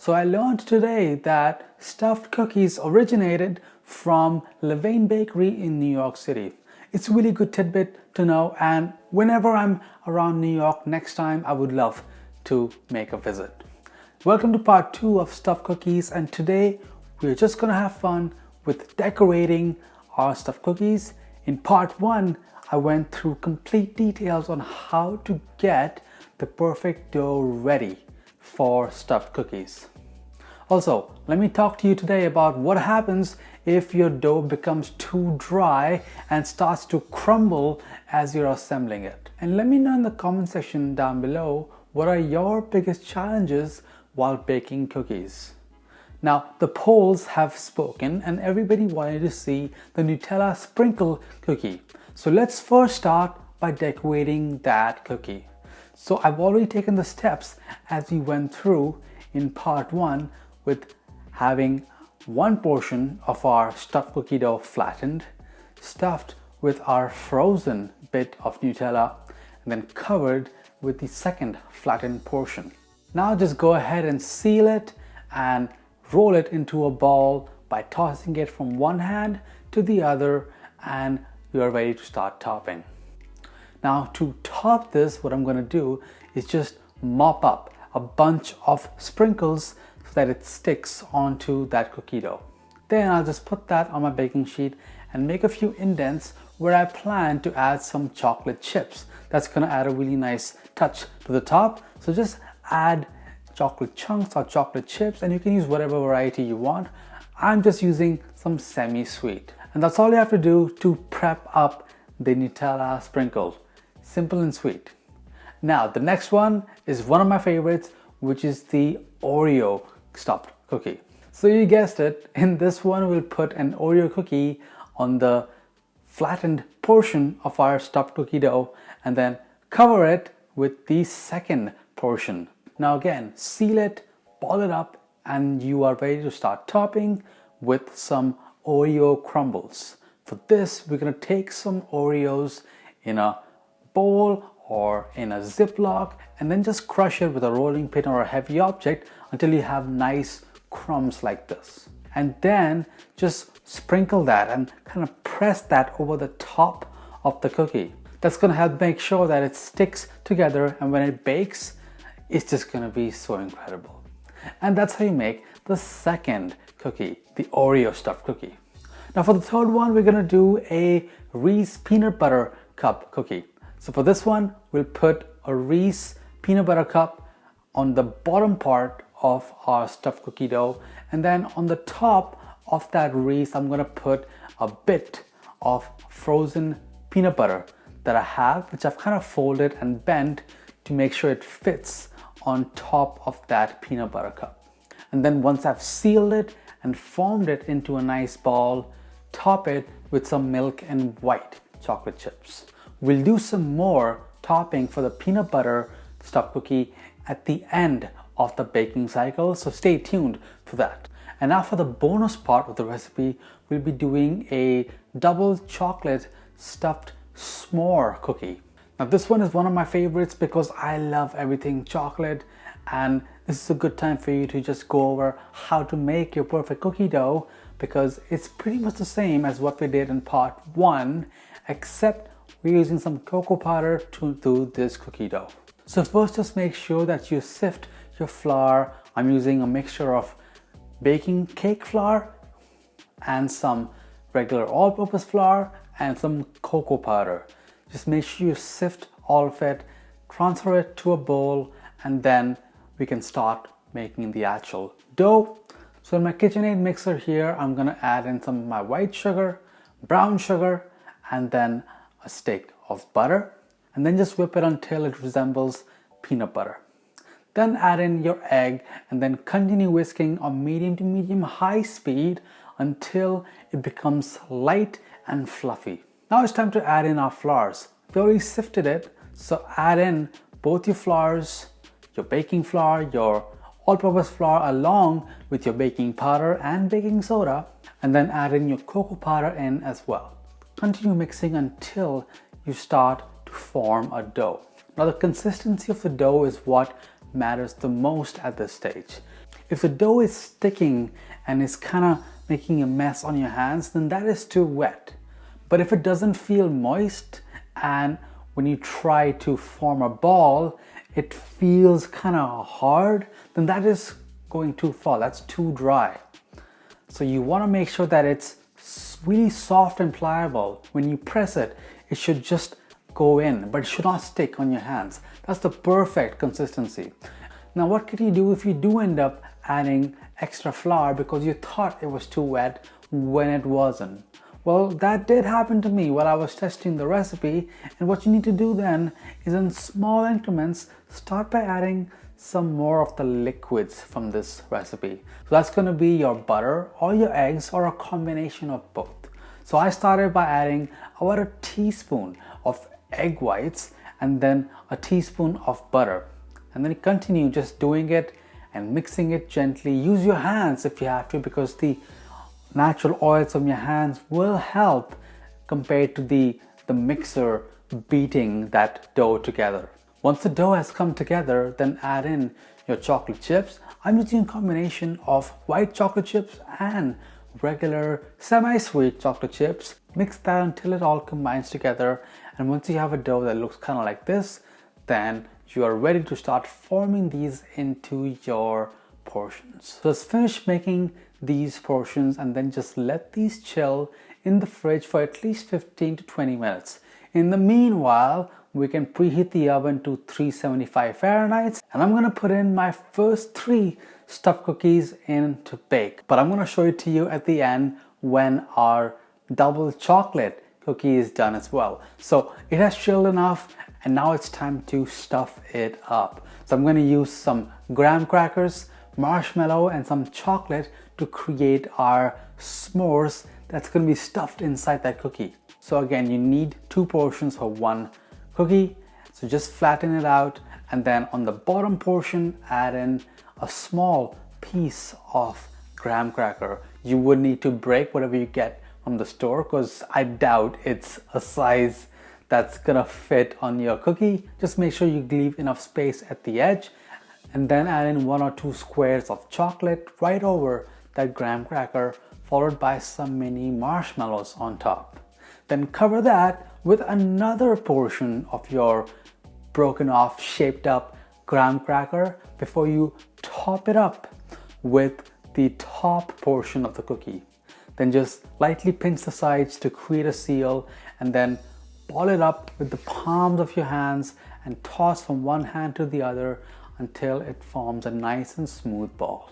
So I learned today that stuffed cookies originated from Levain Bakery in New York City. It's a really good tidbit to know, and whenever I'm around New York next time, I would love to make a visit. Welcome to part 2 of stuffed cookies, and today we're just gonna have fun with decorating our stuffed cookies. In part 1, I went through complete details on how to get the perfect dough ready for stuffed cookies. Also, let me talk to you today about what happens if your dough becomes too dry and starts to crumble as you're assembling it. And let me know in the comment section down below, what are your biggest challenges while baking cookies? Now, the polls have spoken and everybody wanted to see the Nutella sprinkle cookie. So let's first start by decorating that cookie. So I've already taken the steps as we went through in part 1 with having one portion of our stuffed cookie dough flattened, stuffed with our frozen bit of Nutella, and then covered with the second flattened portion. Now just go ahead and seal it and roll it into a ball by tossing it from one hand to the other, and you are ready to start topping. Now to top this, what I'm going to do is just mop up a bunch of sprinkles so that it sticks onto that cookie dough. Then I'll just put that on my baking sheet and make a few indents where I plan to add some chocolate chips. That's going to add a really nice touch to the top. So just add chocolate chunks or chocolate chips, and you can use whatever variety you want. I'm just using some semi-sweet. And that's all you have to do to prep up the Nutella sprinkle. Simple and sweet. Now the next one is one of my favorites, which is the Oreo stuffed cookie. So you guessed it, in this one we'll put an Oreo cookie on the flattened portion of our stuffed cookie dough and then cover it with the second portion. Now again, seal it, ball it up, and you are ready to start topping with some Oreo crumbles. For this, we're going to take some Oreos in a bowl or in a Ziploc and then just crush it with a rolling pin or a heavy object until you have nice crumbs like this. And then just sprinkle that and kind of press that over the top of the cookie. That's going to help make sure that it sticks together, and when it bakes, it's just going to be so incredible. And that's how you make the second cookie, the Oreo stuffed cookie. Now for the third one, we're going to do a Reese peanut butter cup cookie. So for this one, we'll put a Reese peanut butter cup on the bottom part of our stuffed cookie dough, and then on the top of that Reese, I'm going to put a bit of frozen peanut butter that I have, which I've kind of folded and bent to make sure it fits on top of that peanut butter cup. And then once I've sealed it and formed it into a nice ball, top it with some milk and white chocolate chips. We'll do some more topping for the peanut butter stuffed cookie at the end of the baking cycle, so stay tuned for that. And now for the bonus part of the recipe, we'll be doing a double chocolate stuffed s'more cookie. Now this one is one of my favorites because I love everything chocolate, and this is a good time for you to just go over how to make your perfect cookie dough, because it's pretty much the same as what we did in part 1, except we're using some cocoa powder to do this cookie dough. So first, just make sure that you sift your flour. I'm using a mixture of baking cake flour and some regular all-purpose flour and some cocoa powder. Just make sure you sift all of it, transfer it to a bowl, and then we can start making the actual dough. So in my KitchenAid mixer here, I'm gonna add in some of my white sugar, brown sugar, and then a stick of butter, and then just whip it until it resembles peanut butter. Then add in your egg and then continue whisking on medium to medium high speed until it becomes light and fluffy. Now it's time to add in our flours. We already sifted it, so add in both your flours, your baking flour, your all-purpose flour, along with your baking powder and baking soda, and then add in your cocoa powder in as well. Continue mixing until you start to form a dough. Now the consistency of the dough is what matters the most at this stage. If the dough is sticking and is kind of making a mess on your hands, then that is too wet. But if it doesn't feel moist, and when you try to form a ball, it feels kind of hard, then that is going too far. That's too dry. So you want to make sure that it's really soft and pliable. When you press it, it should just go in, but it should not stick on your hands. That's the perfect consistency. Now, what can you do if you do end up adding extra flour because you thought it was too wet when it wasn't? Well, that did happen to me while I was testing the recipe, and what you need to do then is, in small increments, start by adding some more of the liquids from this recipe. So that's going to be your butter or your eggs or a combination of both. So I started by adding about a teaspoon of egg whites and then a teaspoon of butter, and then continue just doing it and mixing it gently. Use your hands if you have to, because the natural oils from your hands will help compared to the mixer beating that dough together. Once the dough has come together, then add in your chocolate chips. I'm using a combination of white chocolate chips and regular semi-sweet chocolate chips. Mix that until it all combines together, and once you have a dough that looks kind of like this, then you are ready to start forming these into your portions. So let's finish making these portions and then just let these chill in the fridge for at least 15 to 20 minutes. In the meanwhile, we can preheat the oven to 375 Fahrenheit, and I'm gonna put in my first 3 stuffed cookies in to bake. But I'm gonna show it to you at the end when our double chocolate cookie is done as well. So it has chilled enough, and now it's time to stuff it up. So I'm gonna use some graham crackers, marshmallow, and some chocolate to create our s'mores that's gonna be stuffed inside that cookie. So again, you need 2 portions for 1 cookie. So just flatten it out, and then on the bottom portion, add in a small piece of graham cracker. You would need to break whatever you get from the store, because I doubt it's a size that's gonna fit on your cookie. Just make sure you leave enough space at the edge, and then add in 1 or 2 squares of chocolate right over that graham cracker, followed by some mini marshmallows on top. Then cover that with another portion of your broken off, shaped up graham cracker before you top it up with the top portion of the cookie. Then just lightly pinch the sides to create a seal, and then ball it up with the palms of your hands and toss from one hand to the other until it forms a nice and smooth ball.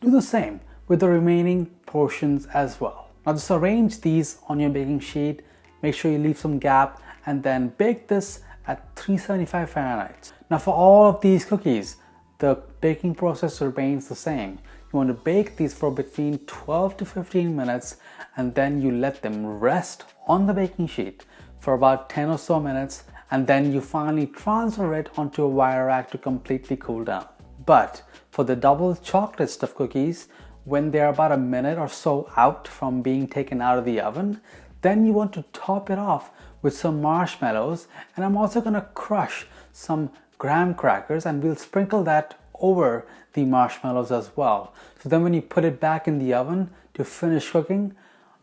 Do the same with the remaining portions as well. Now just arrange these on your baking sheet. Make sure you leave some gap, and then bake this at 375 Fahrenheit. Now for all of these cookies, the baking process remains the same. You want to bake these for between 12 to 15 minutes, and then you let them rest on the baking sheet for about 10 or so minutes, and then you finally transfer it onto a wire rack to completely cool down. But for the double chocolate stuffed cookies, when they're about a minute or so out from being taken out of the oven, then you want to top it off with some marshmallows, and I'm also gonna crush some graham crackers, and we'll sprinkle that over the marshmallows as well. So then when you put it back in the oven to finish cooking,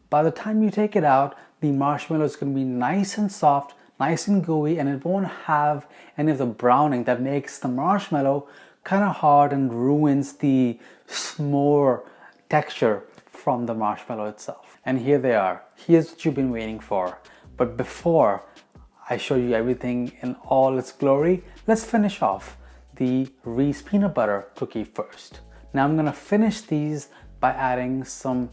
by the time you take it out, the marshmallow is gonna be nice and soft, nice and gooey, and it won't have any of the browning that makes the marshmallow kind of hard and ruins the s'more texture from the marshmallow itself. And here they are. Here's what you've been waiting for. But before I show you everything in all its glory, let's finish off the Reese peanut butter cookie first. Now I'm gonna finish these by adding some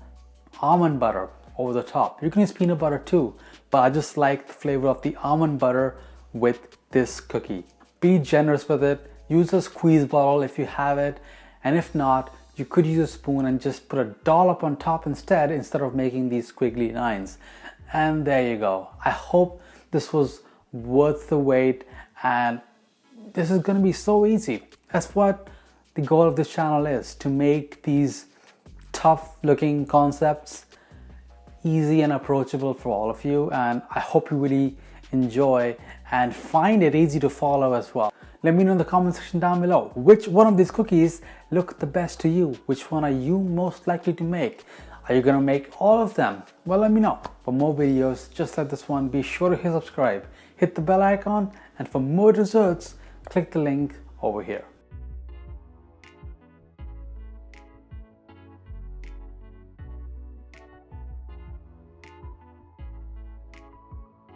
almond butter over the top. You can use peanut butter too, but I just like the flavor of the almond butter with this cookie. Be generous with it. Use a squeeze bottle if you have it, and if not, you could use a spoon and just put a dollop on top instead of making these squiggly lines. And there you go. I hope this was worth the wait, and this is gonna be so easy. That's what the goal of this channel is, to make these tough looking concepts easy and approachable for all of you, and I hope you really enjoy and find it easy to follow as well. Let me know in the comment section down below which one of these cookies look the best to you. Which one are you most likely to make? Are you gonna make all of them? Well, let me know. For more videos just like this one, be sure to hit subscribe, hit the bell icon, and for more desserts, click the link over here.